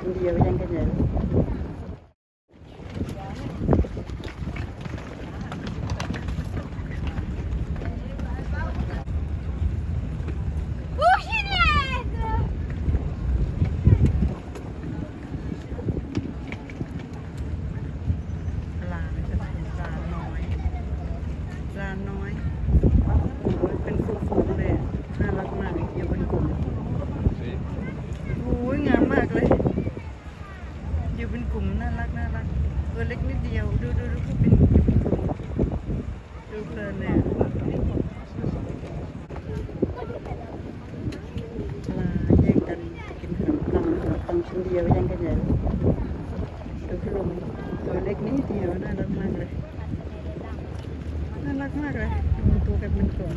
คนเดียวยังกันใหญ่ปลาจะเป็นปลาน้อยเป็นฟูๆเลยน่ารักมากอยู่เป็นกลุ่มโอ้ยงามมากเลยอยู่เป็นกลุ่มน่ารักตัวเล็กนิดเดียวดูเขาเป็นอยู่เป็นกลุ่มดูเพลินเนี่ยปลาแย่งกันกินขนมปังชิ้นเดียวแย่งกันใหญ่ดูขนมตัวเล็กนิดเดียวน่ารักมากเลยดูตัวกันเป็นกลุ่ม